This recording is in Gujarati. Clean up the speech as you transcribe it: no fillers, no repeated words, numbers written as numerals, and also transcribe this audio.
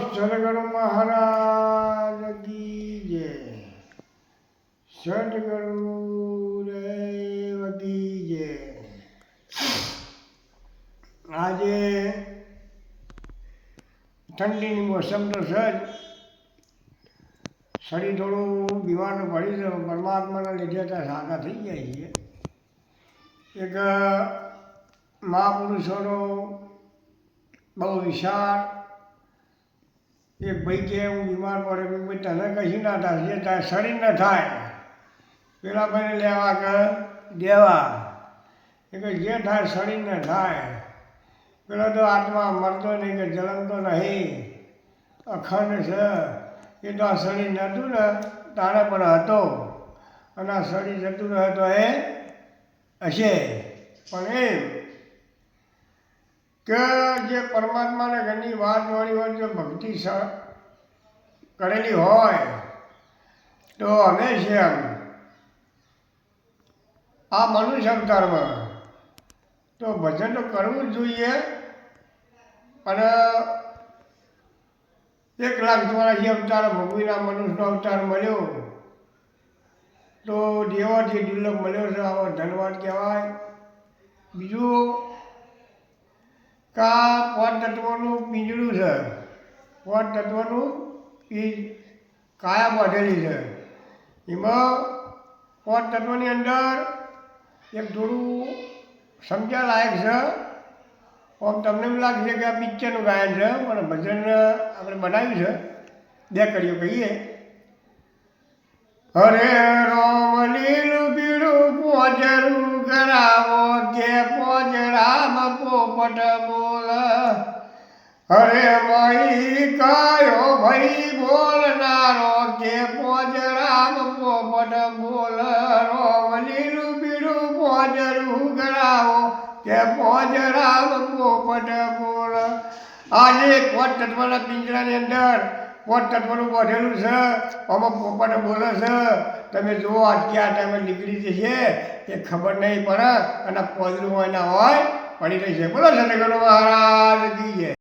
સદગુરુ મહારાજ કી જય. સદગુરુ દેવ કી જય. આજે ઠંડીની મોસમ તો છે જ, શરીર થોડું બીમાર પડી છે. પરમાત્માના લીધે ત્યાં સાજા થઈ જાય છે. એક મહાપુરુષોનો બહુ વિશાળ એક ભાઈ કે હું બીમાર પડે, ભાઈ તને કશું ના થાય, જે થાય શરીર ન થાય પેલા ભાઈને લેવા કે દેવા, એ કે જે થાય શરીર ન થાય. પેલો તો આત્મા મરતો નહીં, કે જલમતો નહીં, અખંડ છે. એ તો આ શરીર નહોતું ને તારે પણ હતો, અને આ શરીર જતું રહે તો એ હશે. પણ એમ કે જે પરમાત્માને ઘરની વાત મળી હોય, જો ભક્તિ કરેલી હોય તો હંમેશા આ મનુષ્ય અવતારમાં તો ભજન તો કરવું જ જોઈએ. અને 1,84,000 અવતાર ભોગવીના મનુષ્યનો અવતાર મળ્યો તો દેવાથી દુર્લભ મળ્યો છે. આવો ધન્યવાદ કહેવાય. બીજું કા 5 તત્વોનું પિંજરું છે. 5 તત્વોનું કાયા બાંધેલી છે. એમાં 5 તત્વોની અંદર એક થોડું સમજ્યા લાયક છે. આમ તમને એમ લાગશે કે આ પિક્ચરનું ગાયન છે, પણ ભજન આપણે બનાવ્યું છે. 2 કડીઓ કહીએ. હરે રામ લીલું પીળું પોજરું કરાવો, કે પોજરામ પોપટ બોલ. હરે મહી કયો ભાઈ બોલનારો, કે પોજરામ પોપટ બોલ. રામ લીલું પીળું પોજરું કરાવો, કે પોજરામ પોપટ બોલ. આજે 5 તત્વના પિંજરાની અંદર 5 તત્વનું બાંધેલું છે. આમાં પોપટ બોલે છે. તમે જુઓ આજ ક્યાં ટાઈમે નીકળી જશે એ ખબર નહીં પડે, અને પોજરું હોય ના હોય પડી રહી છે. બોલો સદગુરુ મહારાજ કી જય.